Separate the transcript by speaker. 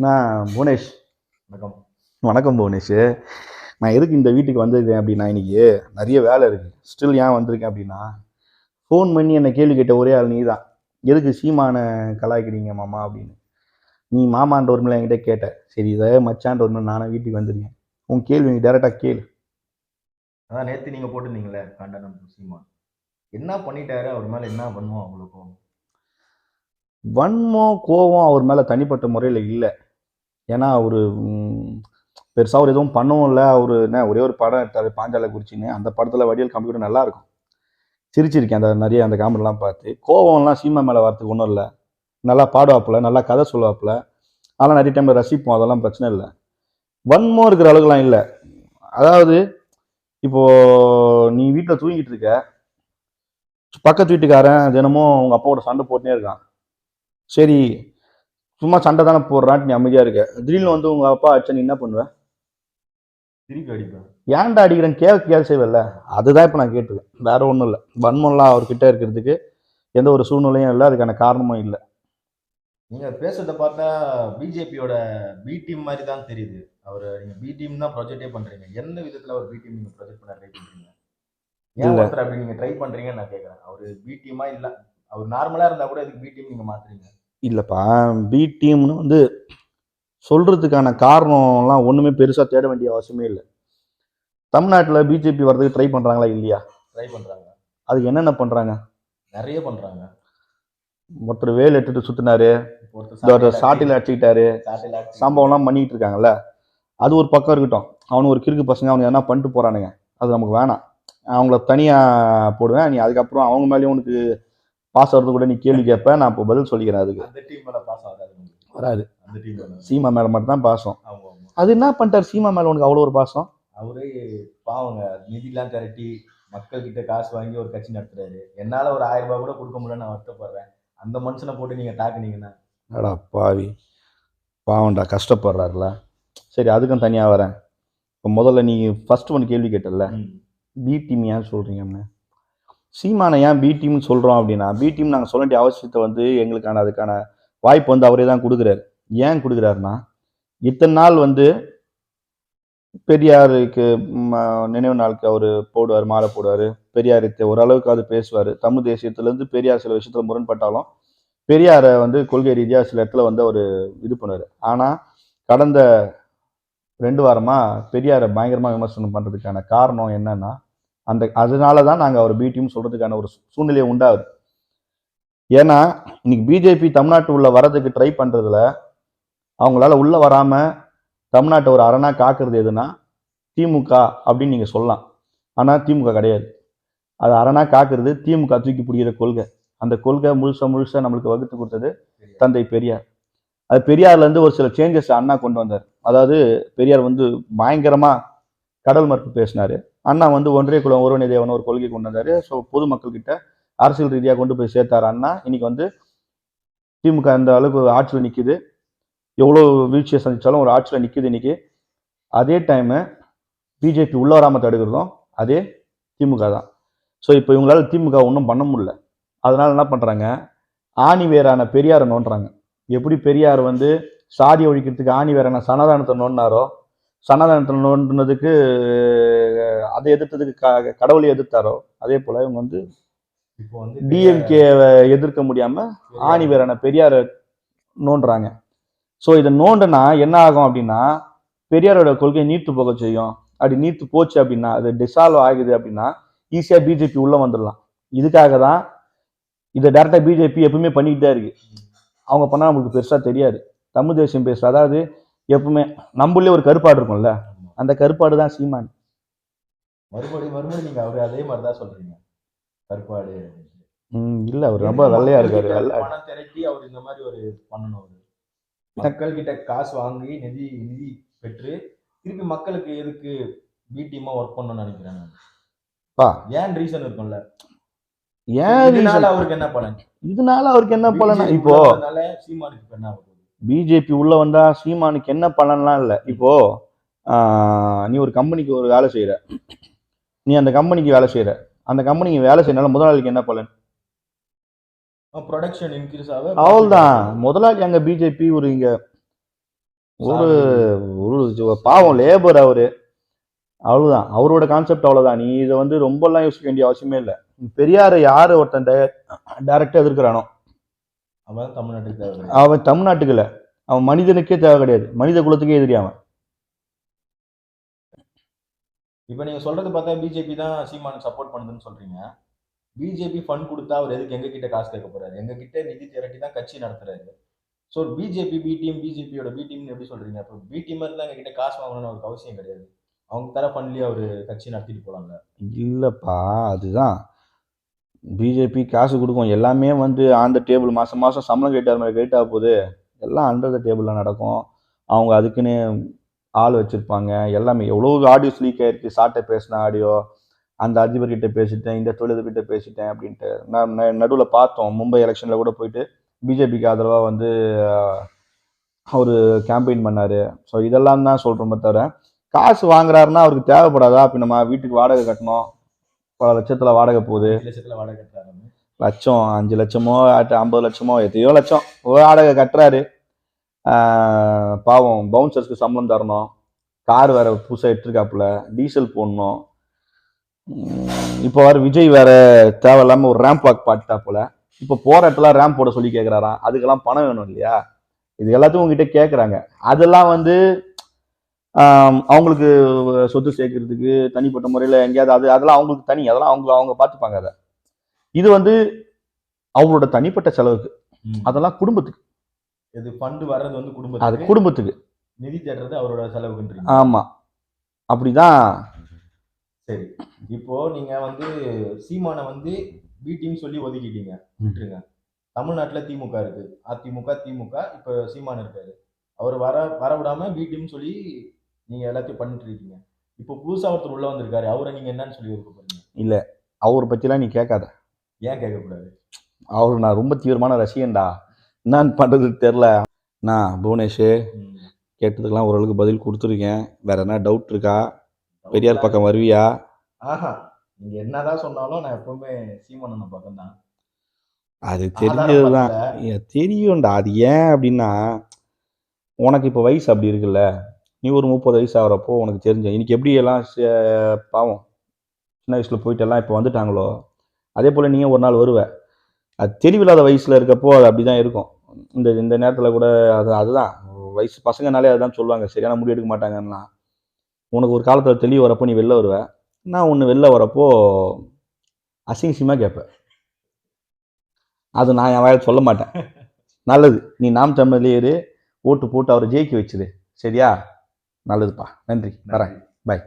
Speaker 1: நான் புவனேஷ்.
Speaker 2: வணக்கம்.
Speaker 1: வணக்கம் புவனேஷ். நான் எதுக்கு இந்த வீட்டுக்கு வந்திருக்கேன் அப்படின்னா, இன்னைக்கு நிறைய வேலை இருக்குது. ஸ்டில் ஏன் வந்திருக்கேன் அப்படின்னா, ஃபோன் பண்ணி என்னை கேள்வி கேட்ட ஒரே ஆள் நீ தான். எதுக்கு சீமான கலாய்க்கிறீங்க மாமா அப்படின்னு. நீ மாமான்ற ஒரு மேலே என்கிட்ட கேட்ட. சரி, இதை மச்சான்ற ஒரு மேலே நானே வீட்டுக்கு வந்திருக்கேன். உன் கேள்வி நீ டேரெக்டாக கேளு.
Speaker 2: அதான் நேற்று நீங்கள் போட்டிருந்தீங்களே கண்டனம் சீமான் என்ன பண்ணிட்டாரு, அவர் மேலே என்ன பண்ணுவோம் அவ்வளோ
Speaker 1: வன்மம் கோவம் அவர் மேலே தனிப்பட்ட முறையில் இல்லை. ஏன்னா அவர் பெருசாக அவர் எதுவும் பண்ணவும் இல்லை. அவர் என்ன ஒரே ஒரு படம் எடுத்தார் பாஞ்சாலை குறிச்சின்னு. அந்த படத்தில் வடிவேல் கம்ப்யூட்டர் நல்லா இருக்கும். சிரிச்சிருக்கேன் அந்த நிறைய அந்த காமெடிலாம் பார்த்து. கோவம்லாம் சீமா மேலே வரத்துக்கு ஒன்றும் இல்லை. நல்லா பாடுவாப்புல, நல்லா கதை சொல்லுவாப்புல, அதெல்லாம் நிறைய டைமில் ரசிப்போம், அதெல்லாம் பிரச்சனை இல்லை. வன்மம் இருக்கிற அளவுக்குலாம் இல்லை. அதாவது இப்போது நீ வீட்டில் தூங்கிட்டு இருக்க, பக்கத்து வீட்டுக்காரன் தினமும் உங்கள் அப்பாவோட சண்டை போட்டுனே இருக்கான். சரி, சும்மா சண்டை தானே போடுறான்ட்டு நீ அமைதியாக இருக்க. திடீர்னு வந்து உங்கள் அப்பா அடிச்சா நீ என்ன பண்ணுவேன்?
Speaker 2: திருப்பி அடிப்பேன்.
Speaker 1: ஏன்டா அடிக்கிறேன்னு கேட்க செய்வல்ல. அதுதான் இப்போ நான் கேட்டுருக்கேன், வேற ஒன்றும் இல்லை. வன்மம்லாம் அவர்கிட்ட இருக்கிறதுக்கு எந்த ஒரு சூழ்நிலையும் இல்லை, அதுக்கான காரணமும் இல்லை.
Speaker 2: நீங்கள் பேசுறத பார்த்தா பிஜேபியோட பி டீம் மாதிரி தான் தெரியுது. அவர் நீங்கள் பி டீம் தான் ப்ரொஜெக்டே பண்ணுறீங்க. எந்த விதத்தில் அவர் பி டீம் நீங்கள் ப்ரொஜெக்ட் பண்ண ட்ரை பண்ணுறீங்க? ஏன் ஒருத்தர் அப்படி நீங்கள் ட்ரை பண்ணுறீங்கன்னு நான் கேட்குறேன். அவர் பி டீமா இல்லை, அவர் நார்மலாக இருந்தால் கூட இதுக்கு பி டீம் நீங்கள் மாற்றுறீங்க?
Speaker 1: இல்லைப்பா, பி டீம்னு வந்து சொல்கிறதுக்கான காரணம்லாம் ஒன்றுமே பெருசாக தேட வேண்டிய அவசியமே இல்லை. தமிழ்நாட்டில் பிஜேபி வர்றதுக்கு ட்ரை பண்ணுறாங்களா இல்லையா?
Speaker 2: ட்ரை பண்ணுறாங்க.
Speaker 1: அதுக்கு என்னென்ன பண்ணுறாங்க?
Speaker 2: நிறைய பண்ணுறாங்க.
Speaker 1: ஒருத்தர் வேல் எடுத்துட்டு சுற்றினாரு, ஒருத்தர் சாட்டில் அடிச்சுக்கிட்டாரு, சம்பவம்லாம் பண்ணிக்கிட்டு இருக்காங்கல்ல. அது ஒரு பக்கம் இருக்கட்டும். அவனு ஒரு கிறுக்கு பசங்க, அவனுக்கு எதனா பண்ணிட்டு போகிறானுங்க, அது நமக்கு வேணாம். அவங்கள தனியாக போடுவேன். நீ அதுக்கப்புறம் அவங்க மேலேயும் உனக்கு பாஸ் ஆகிறது கூட நீ கேள்வி கேட்ப. நான் இப்போ பதில் சொல்லிக்கிறேன். அதுக்கு
Speaker 2: அந்த டீம் மேலே பாஸ்
Speaker 1: வராது.
Speaker 2: அந்த டீம்
Speaker 1: சீமா மேலே மட்டும் தான் பாசம். அது என்ன பண்ணிட்டார் சீமா மேலே உனக்கு அவ்வளோ ஒரு பாசம்?
Speaker 2: அவரே பாவங்க, நிதிலாம் திரட்டி மக்கள்கிட்ட காசு வாங்கி ஒரு கட்சி நடத்துறாரு. என்னால் ஒரு 1000 ரூபாய் கூட கொடுக்க முடியல, நான் வருத்தப்படுறேன். அந்த மனுஷனை போட்டு நீங்கள் தாக்குனீங்கன்னா
Speaker 1: அடா பாவி, பாவண்டா, கஷ்டப்படுறாருல. சரி, அதுக்கும் தனியாக வரேன். இப்போ முதல்ல நீ ஃபர்ஸ்ட் ஒன்று கேள்வி கேட்டல, பி டீம் ஏன் சொல்கிறீங்கன்னு. சீமானை ஏன் பி டீம்னு சொல்கிறோம் அப்படின்னா, பி டீம் நாங்கள் சொல்ல வேண்டிய அவசியத்தை வந்து எங்களுக்கான அதுக்கான வாய்ப்பு வந்து அவரே தான் கொடுக்குறாரு. ஏன் கொடுக்குறாருன்னா, இத்தனை நாள் வந்து பெரியாருக்கு நினைவு நாளுக்கு அவர் போடுவார், மாலை போடுவார். பெரியாருக்கு ஓரளவுக்கு அது பேசுவார். தமிழ் தேசியத்துலேருந்து பெரியார் சில விஷயத்தில் முரண்பட்டாலும் பெரியாரை வந்து கொள்கை ரீதியாக சில இடத்துல வந்து அவர் இது பண்ணுவார். ஆனால் கடந்த 2 வாரமாக பெரியாரை பயங்கரமாக விமர்சனம் பண்ணுறதுக்கான காரணம் என்னன்னா, அதனால தான் நாங்கள் அவர் பி டீம் சொல்கிறதுக்கான ஒரு சூழ்நிலையை உண்டாகுது. ஏன்னா இன்னைக்கு பிஜேபி தமிழ்நாட்டு உள்ள வரதுக்கு ட்ரை பண்ணுறதுல அவங்களால உள்ளே வராமல் தமிழ்நாட்டை ஒரு அரணா காக்குறது எதுனா திமுக அப்படின்னு நீங்கள் சொல்லலாம். ஆனால் திமுக கிடையாது. அது அரணா காக்குறது திமுக தூக்கி பிடிக்கிற கொள்கை. அந்த கொள்கை முழுசா நம்மளுக்கு வகுத்து கொடுத்தது தந்தை பெரியார். அது பெரியார்லேருந்து ஒரு சில சேஞ்சஸ் அண்ணா கொண்டு வந்தார். அதாவது பெரியார் வந்து பயங்கரமாக கடல் மறுப்பு பேசினார். அண்ணா வந்து ஒன்றிய குலம் ஒருவனே தேவன் ஒரு கொள்கை கொண்டு வந்தார். ஸோ பொதுமக்கள்கிட்ட அரசியல் ரீதியாக கொண்டு போய் சேர்த்தார் அண்ணா. இன்னைக்கு வந்து திமுக அந்த அளவுக்கு ஆட்சியில் நிற்குது. எவ்வளோ வீழ்ச்சியை சந்தித்தாலும் ஒரு ஆட்சியில் நிற்குது இன்னைக்கு. அதே டைமு பிஜேபி உள்ள வராமல் தடுக்கிறதும் அதே திமுக தான். ஸோ இப்போ இவங்களால திமுக ஒன்றும் பண்ண முடியல. அதனால என்ன பண்ணுறாங்க, ஆணி வேரான பெரியாரை நோண்டுறாங்க. எப்படி பெரியார் வந்து சாதி ஒழிக்கிறதுக்கு ஆணி வேரான சனாதானத்தை நோண்டினாரோ, சனாதானத்தை நோண்டினதுக்கு அதை எதிர்த்ததுக்கு கடவுளை எதிர்த்தாரோ, அதே போல் இவங்க வந்து டிஎம்கேவை எதிர்க்க முடியாமல் ஆணி வேரான பெரியாரை நோண்டுறாங்க. ஸோ இதை நோண்டுனா என்ன ஆகும் அப்படின்னா, பெரியாரோட கொள்கை நீர்த்து போக செய்யும். அப்படி நீர்த்து போச்சு அப்படின்னா, அது டிசால்வ் ஆகுது அப்படின்னா ஈஸியாக பிஜேபி உள்ளே வந்துடலாம். இதுக்காக தான் இதை டேரெக்டாக பிஜேபி எப்பவுமே பண்ணிக்கிட்டு தான் இருக்கு. அவங்க பண்ணால் நம்மளுக்கு பெருசாக தெரியாது. தமிழ் தேசியம் பேசுகிற, அதாவது எப்பவுமே நம்மளே ஒரு கருப்பாடு இருக்கும்ல, அந்த கருப்பாடு தான் சீமான்.
Speaker 2: மறுபடியும் நீங்கள் அவர் அதே மாதிரி தான் சொல்கிறீங்க, கருப்பாடு.
Speaker 1: இல்லை, அவர் ரொம்ப வெள்ளையா இருக்காரு.
Speaker 2: பணம் திரட்டி அவர் இந்த மாதிரி ஒரு பண்ணணும். மக்கள் கிட்ட காசு வாங்கி நிதி பெற்று திருப்பி மக்களுக்கு எதுக்கு பி டீமா ஒர்க் பண்ணணும்னு நினைக்கிறாங்க? ஏன் ரீசன் இருக்கும்ல, இதனால அவருக்கு என்ன பலன்? இதனால அவருக்கு என்ன பலன்? இப்போ சீமானுக்கு என்ன ஆகுது?
Speaker 1: பிஜேபி உள்ள வந்தா சீமானுக்கு என்ன பலன்லாம் இல்லை. இப்போ நீ ஒரு கம்பெனிக்கு ஒரு வேலை செய்யற, நீ அந்த கம்பெனிக்கு வேலை செய்யற, அந்த கம்பெனிக்கு வேலை செய்யறனால முதலாளிக்கு என்ன பலன்?
Speaker 2: ப்ரொடக்ஷன் இன்க்ரீஸ் ஆகும்.
Speaker 1: அவ்வளோதான். முதலாளி அங்கே பிஜேபி ஒரு இங்கே ஒரு ஒரு பாவம் லேபர் அவரு, அவ்வளவுதான். அவரோட கான்செப்ட் அவ்வளவுதான். நீ இதை வந்து ரொம்பலாம் யோசிக்க வேண்டிய அவசியமே இல்லை. பெரியாரை யாரு ஒருத்தன் டைரக்டா எதிர்க்கிறானோ
Speaker 2: அவன் தமிழ்நாட்டுக்கு தேவை.
Speaker 1: அவன் தமிழ்நாட்டுக்கு இல்ல, அவன் மனிதனுக்கே தேவை கிடையாது, மனித குலத்துக்கே எதிரி அவன்.
Speaker 2: இப்ப நீங்க சொல்றது பார்த்தா பிஜேபி தான் சீமானுக்கு சப்போர்ட் பண்ணுதுன்னு சொல்றீங்க. பிஜேபி ஃபண்ட் கொடுத்தா அவர் எதுக்கு எங்க கிட்ட காசு கேட்க போறாரு? எங்க கிட்ட நிதி திரட்டி தான் கட்சி நடத்துறாரு. ஸோ பிஜேபி பி டீம், பிஜேபியோட பி டீம்னு எப்படி சொல்றீங்க? அப்போ பி டீம் இருந்தா எங்க கிட்ட காசு வாங்கணும்னு அவருக்கு அவசியம் கிடையாது. அவங்க தர ஃபண்ட்லயே அவரு கட்சி நடத்திட்டு போலாம்ல.
Speaker 1: இல்லப்பா, அதுதான் பிஜேபி காசு கொடுக்கும். எல்லாமே வந்து ஆன் த டேபிள், மாசம் மாசம் சம்பளம் கேட்டார் மாதிரி கேட்டா போகுது. எல்லாம் அண்டர் த டேபிளில் நடக்கும். அவங்க அதுக்குன்னு ஆள் வச்சிருப்பாங்க. எல்லாமே எவ்வளோ ஆடியோஸ் லீக் ஆயிருக்கு. சாட்டை பேசின ஆடியோ, அந்த அதிபர்கிட்ட பேசிட்டேன், இந்த தொழிலதிபர்கிட்ட பேசிட்டேன் அப்படின்ட்டு. நான் நடுவில் பார்த்தோம், மும்பை எலெக்ஷனில் கூட போயிட்டு பிஜேபிக்கு ஆதரவாக வந்து அவர் கேம்பெயின் பண்ணார். ஸோ இதெல்லாம் தான் சொல்கிறோமே தவிர, காசு வாங்குறாருன்னா அவருக்கு தேவைப்படாதா? அப்போ நம்ம வீட்டுக்கு வாடகை கட்டணும், பல லட்சத்தில் வாடகை போகுது.
Speaker 2: 5 லட்சத்துல வாடகை கட்டுறாரு.
Speaker 1: லட்சம் 5 லட்சமோ 50 லட்சமோ எத்தையோ லட்சம் வாடகை கட்டுறாரு. பாவம் பவுன்சர்ஸ்க்கு சம்பளம் தரணும், கார் வேற புதுசாக எடுத்துருக்காப்புல, டீசல் போடணும். இப்போ வேற விஜய் வேற தேவையில்லாம ஒரு ரேம்ப் வாக் பாட்டாப்புல. இப்போ போற இடத்துல ரேம்ப் போட சொல்லி கேட்குறாராம். அதுக்கெல்லாம் பணம் வேணும் இல்லையா? இது எல்லாத்தையும் உங்ககிட்ட கேட்குறாங்க. அதெல்லாம் வந்து அவங்களுக்கு சொத்து சேர்க்கறதுக்கு தனிப்பட்ட முறையில் எங்கேயாவது அதெல்லாம் அவங்களுக்கு தனி, அதெல்லாம் அவங்க பார்த்துப்பாங்க. அதை இது வந்து அவங்களோட தனிப்பட்ட செலவுக்கு, அதெல்லாம் குடும்பத்துக்கு.
Speaker 2: இது ஃபண்ட் வர்றது வந்து குடும்பத்துக்கு,
Speaker 1: அது குடும்பத்துக்கு.
Speaker 2: நிதி தேடுறது அவரோட செலவுக்குன்றீங்க.
Speaker 1: ஆமா, அப்படிதான்.
Speaker 2: சரி, இப்போ நீங்க வந்து சீமானை வந்து பி டீம் சொல்லி ஒதுக்கிட்டீங்க, விட்டுருங்க. தமிழ்நாட்டுல திமுக இருக்கு, அதிமுக, திமுக, இப்போ சீமான் இருக்காரு. அவர் வர விடாம பி டீம் சொல்லி நீங்க எல்லாத்தையும் பண்ணிட்டு இருக்கீங்க. இப்போ புதுசா ஒருத்தர் உள்ள வந்திருக்காரு, அவரை நீங்க என்னன்னு சொல்லி ஒதுக்க போறீங்க?
Speaker 1: இல்ல, அவரை பத்திலாம் நீ கேட்காத.
Speaker 2: ஏன் கேட்கக்கூடாது?
Speaker 1: அவரு நான் ரொம்ப தீவிரமான ரசிகன்டா. என்னன்னு பண்றது தெரியல. நான் புவனேஷ் கேட்டதுக்கெல்லாம் ஓரளவுக்கு பதில் கொடுத்துருக்கேன். வேற என்ன டவுட் இருக்கா? பெரியார் பக்கம் வருவியா?
Speaker 2: ஆஹா, நீங்க என்னதான் சொன்னாலும் நான் எப்பவுமே சீமானன் பக்கம் தான்.
Speaker 1: அது தெரிஞ்சதுதான், தெரியும்டா. அது ஏன் அப்படின்னா, உனக்கு இப்போ வயசு அப்படி இருக்குல்ல, நீ ஒரு 30 வயசு ஆகிறப்போ உனக்கு தெரிஞ்ச இன்னைக்கு எப்படி எல்லாம் பாவம் சின்ன வயசுல போயிட்டு எல்லாம் இப்போ வந்துட்டாங்களோ, அதே போல் நீயும் ஒரு நாள் வருவ. அது தெளிவில்லாத வயசில் இருக்கப்போ அது அப்படி தான் இருக்கும். இந்த நேரத்தில் கூட அதுதான் வயசு பசங்கனாலே அதுதான் சொல்லுவாங்க, சரியான முடிவு எடுக்க மாட்டாங்கன்னா. உனக்கு ஒரு காலத்தில் தெளிவு வரப்போ நீ வெளில வருவ. நான் ஒன்று வெளில வரப்போ அசிங்கசியமாக கேட்பேன். அது நான் என் வாயில் சொல்ல மாட்டேன். நல்லது, நீ நாம் தமிழ்லேயே இரு, ஓட்டு போட்டு அவரை ஜெயிக்க வச்சுது. சரியா? நல்லதுப்பா, நன்றி, வரேன், பாய்.